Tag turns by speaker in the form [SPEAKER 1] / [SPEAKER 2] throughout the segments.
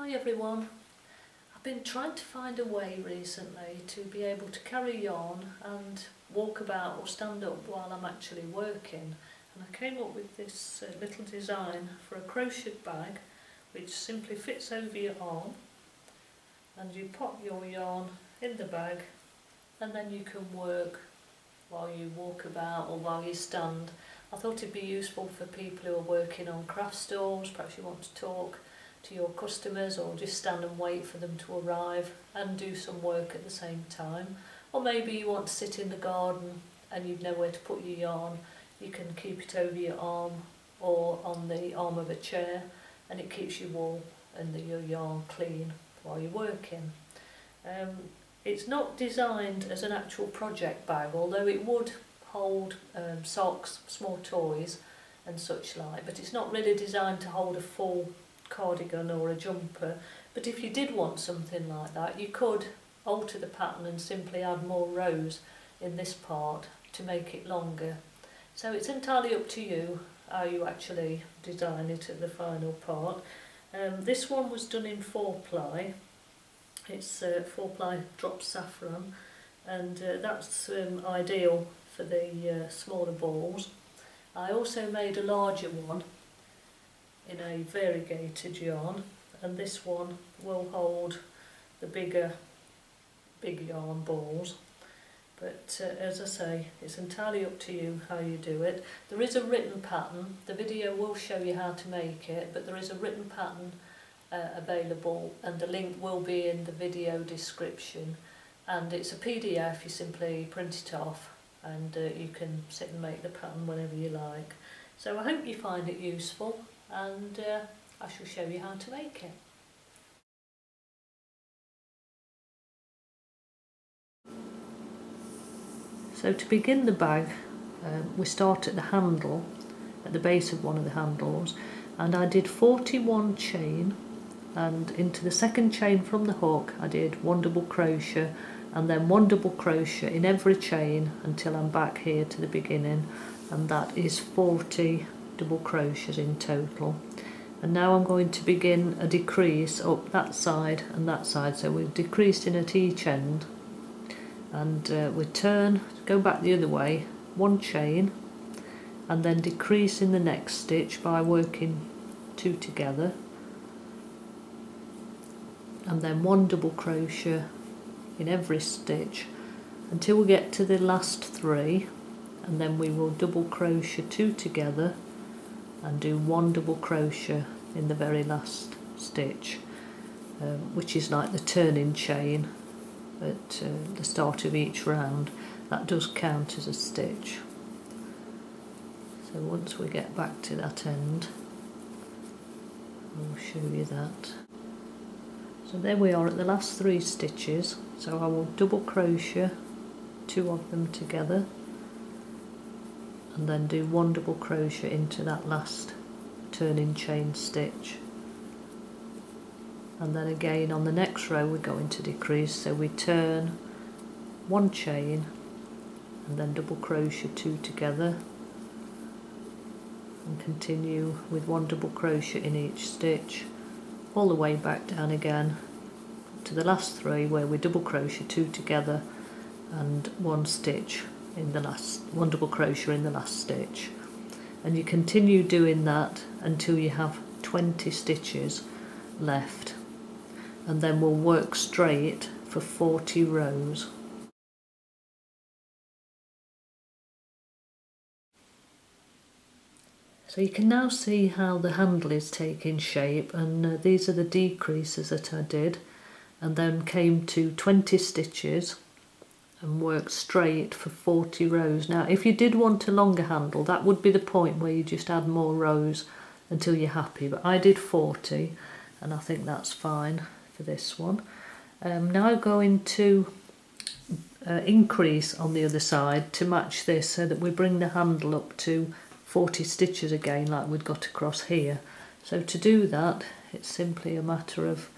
[SPEAKER 1] Hi everyone. I've been trying to find a way recently to be able to carry yarn and walk about or stand up while I'm actually working, and I came up with this little design for a crocheted bag which simply fits over your arm, and you pop your yarn in the bag and then you can work while you walk about or while you stand. I thought it'd be useful for people who are working on craft stores. Perhaps you want to talk to your customers or just stand and wait for them to arrive and do some work at the same time. Or maybe you want to sit in the garden and you've nowhere to put your yarn. You can keep it over your arm or on the arm of a chair, and it keeps your wool and your yarn clean while you're working. It's not designed as an actual project bag, although it would hold socks, small toys and such like, but it's not really designed to hold a full cardigan or a jumper. But if you did want something like that, you could alter the pattern and simply add more rows in this part to make it longer. So it's entirely up to you how you actually design it at the final part. This one was done in 4-ply. It's 4-ply drop saffron, and that's ideal for the smaller balls. I also made a larger one in a variegated yarn, and this one will hold the big yarn balls. But as I say, it's entirely up to you how you do it. There is a written pattern. The video will show you how to make it, but there is a written pattern available, and the link will be in the video description. And it's a PDF. You simply print it off and you can sit and make the pattern whenever you like. So I hope you find it useful, and I shall show you how to make it. So to begin the bag, we start at the handle, at the base of one of the handles, and I did 41 chain, and into the second chain from the hook I did 1 double crochet and then 1 double crochet in every chain until I'm back here to the beginning, and that is 40 double crochets in total. And now I'm going to begin a decrease up that side and that side, so we've decreased in at each end, and we turn, go back the other way, 1 chain, and then decrease in the next stitch by working 2 together, and then 1 double crochet in every stitch until we get to the last 3, and then we will double crochet 2 together and do 1 double crochet in the very last stitch, which is like the turning chain at the start of each round. That does count as a stitch. So once we get back to that end, I'll show you that. So there we are at the last 3 stitches, so I will double crochet 2 of them together and then do 1 double crochet into that last turning chain stitch, and then again on the next row we're going to decrease, so we turn 1 chain and then double crochet 2 together and continue with 1 double crochet in each stitch all the way back down again to the last 3 where we double crochet 2 together and 1 stitch in the last, 1 double crochet in the last stitch, and you continue doing that until you have 20 stitches left, and then we'll work straight for 40 rows. So you can now see how the handle is taking shape, and these are the decreases that I did, and then came to 20 stitches and worked straight for 40 rows. Now if you did want a longer handle, that would be the point where you just add more rows until you're happy, but I did 40 and I think that's fine for this one. Now going to increase on the other side to match this, so that we bring the handle up to 40 stitches again like we'd got across here. So to do that, it's simply a matter of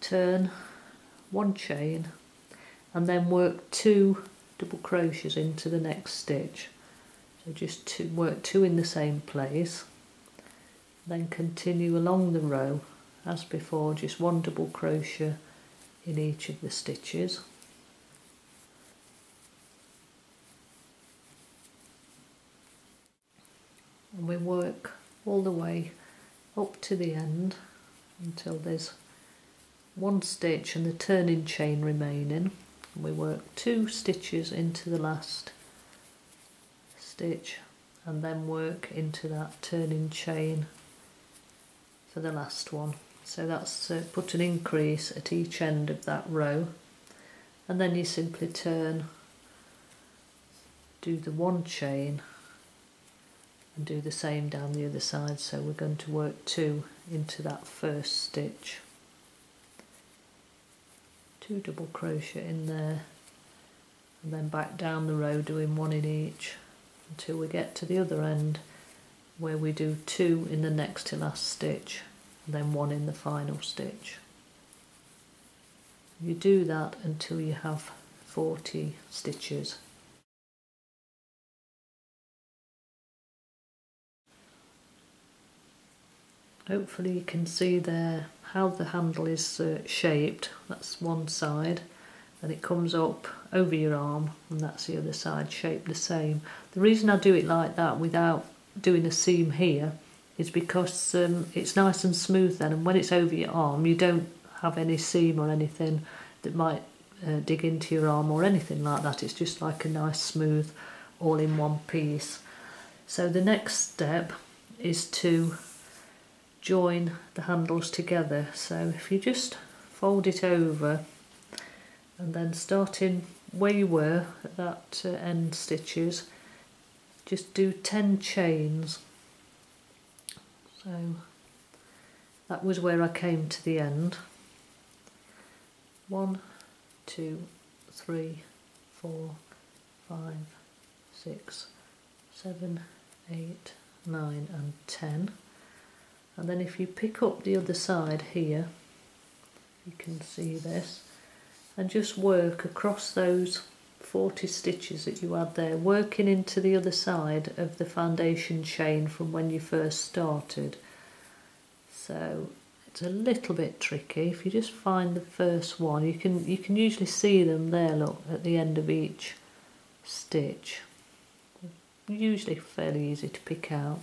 [SPEAKER 1] turn 1 chain and then work 2 double crochets into the next stitch. So just work 2 in the same place, then continue along the row as before, just one double crochet in each of the stitches. And we work all the way up to the end until there's one stitch and the turning chain remaining. And we work 2 stitches into the last stitch and then work into that turning chain for the last one. So that's put an increase at each end of that row, and then you simply turn, do the 1 chain and do the same down the other side. So we're going to work 2 into that first stitch, 2 double crochet in there, and then back down the row doing 1 in each until we get to the other end where we do 2 in the next to last stitch and then 1 in the final stitch. You do that until you have 40 stitches. Hopefully you can see there how the handle is shaped. That's one side, and it comes up over your arm, and that's the other side, shaped the same. The reason I do it like that without doing a seam here is because it's nice and smooth then, and when it's over your arm you don't have any seam or anything that might dig into your arm or anything like that. It's just like a nice smooth all in one piece. So the next step is to join the handles together. So if you just fold it over and then starting where you were at that end stitches, just do 10 chains. So that was where I came to the end. 1, 2, 3, 4, 5, 6, 7, 8, 9 and 10. And then if you pick up the other side here, you can see this, and just work across those 40 stitches that you had there, working into the other side of the foundation chain from when you first started. So it's a little bit tricky. If you just find the first one, you can usually see them there, look, at the end of each stitch. Usually fairly easy to pick out.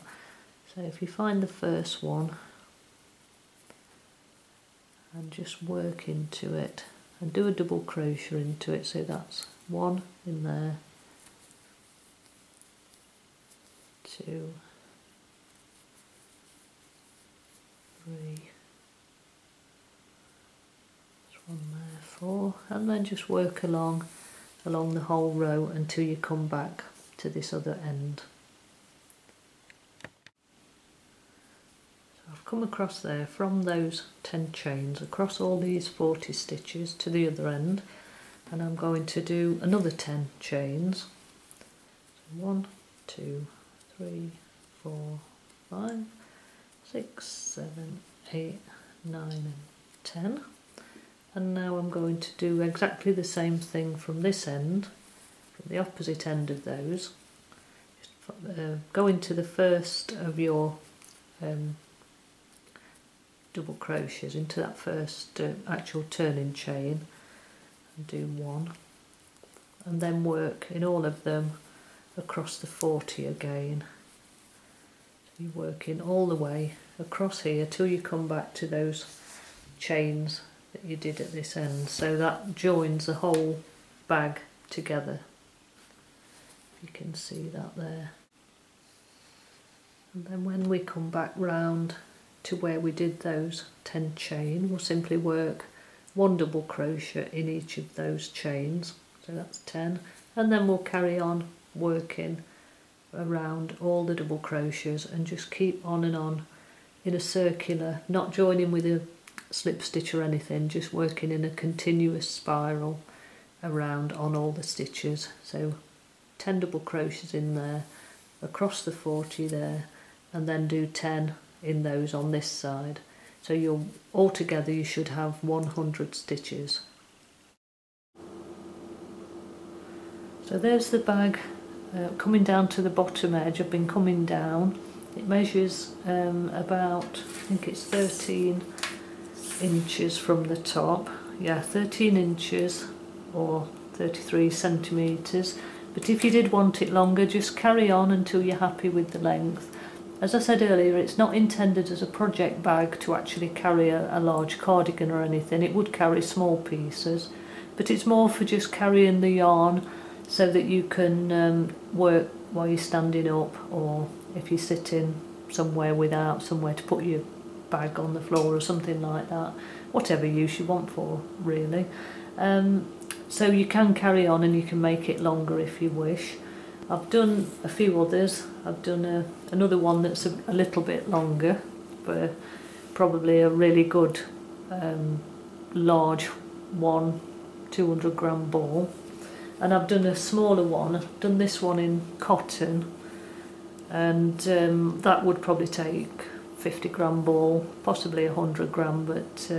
[SPEAKER 1] So if you find the first one and just work into it and do a double crochet into it, so that's 1 in there, 2, 3, there's 1 there, 4, and then just work along the whole row until you come back to this other end. So I've come across there from those 10 chains across all these 40 stitches to the other end, and I'm going to do another 10 chains. So 1, 2, 3, 4, 5, 6, 7, 8, 9 and 10. And now I'm going to do exactly the same thing from this end, from the opposite end of those. Just go into the first of your double crochets, into that first actual turning chain, and do 1, and then work in all of them across the 40 again. So you're working all the way across here till you come back to those chains that you did at this end, so that joins the whole bag together. You can see that there. And then when we come back round to where we did those 10 chain, we'll simply work 1 double crochet in each of those chains, so that's 10, and then we'll carry on working around all the double crochets and just keep on and on in a circular, not joining with a slip stitch or anything, just working in a continuous spiral around on all the stitches. So 10 double crochets in there, across the 40 there, and then do 10 in those on this side. So you'll altogether you should have 100 stitches. So there's the bag coming down to the bottom edge. I've been coming down. It measures about, I think it's 13 inches from the top. Yeah, 13 inches or 33 centimetres. But if you did want it longer, just carry on until you're happy with the length. As I said earlier, it's not intended as a project bag to actually carry a large cardigan or anything. It would carry small pieces, but it's more for just carrying the yarn so that you can work while you're standing up, or if you're sitting somewhere without somewhere to put your bag on the floor or something like that, whatever use you want for, really. So you can carry on and you can make it longer if you wish. I've done a few others. I've done another one that's a little bit longer, but probably a really good large one, 200 gram ball. And I've done a smaller one. I've done this one in cotton, and that would probably take 50 gram ball, possibly 100 gram, but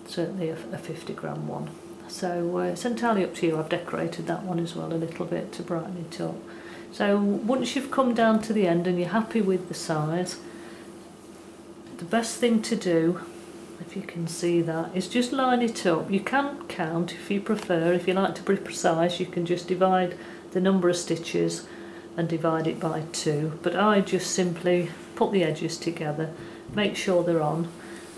[SPEAKER 1] certainly a 50 gram one. So it's entirely up to you. I've decorated that one as well a little bit to brighten it up. So once you've come down to the end and you're happy with the size, the best thing to do, if you can see that, is just line it up. You can count if you prefer. If you like to be precise, you can just divide the number of stitches and divide it by 2, but I just simply put the edges together, make sure they're on,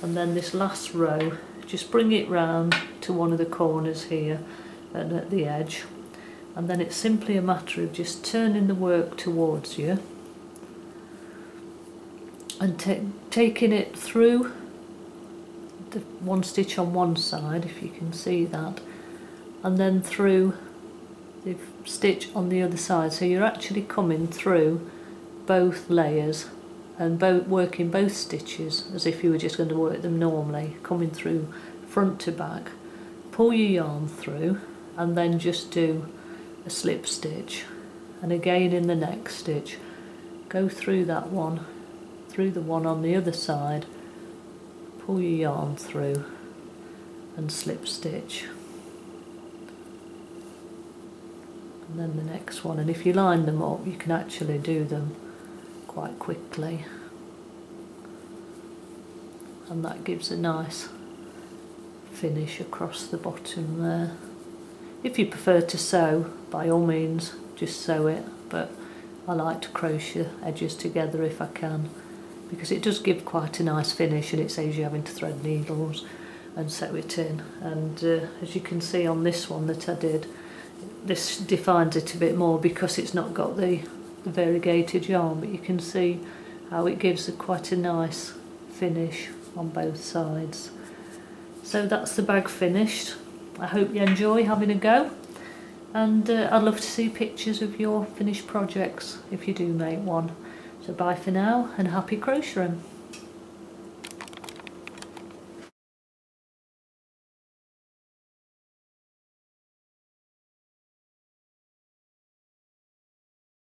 [SPEAKER 1] and then this last row, just bring it round to one of the corners here and at the edge, and then it's simply a matter of just turning the work towards you and taking it through the one stitch on one side, if you can see that, and then through the stitch on the other side, so you're actually coming through both layers and working both stitches as if you were just going to work them normally, coming through front to back. Pull your yarn through and then just do a slip stitch, and again in the next stitch go through that one, through the one on the other side, pull your yarn through and slip stitch, and then the next one. And if you line them up, you can actually do them quite quickly, and that gives a nice finish across the bottom there. If you prefer to sew, by all means just sew it, but I like to crochet edges together if I can, because it does give quite a nice finish and it saves you having to thread needles and sew it in. And as you can see on this one that I did, this defines it a bit more because it's not got the variegated yarn, but you can see how it gives quite a nice finish on both sides. So that's the bag finished. I hope you enjoy having a go, and I'd love to see pictures of your finished projects if you do make one. So bye for now and happy crocheting.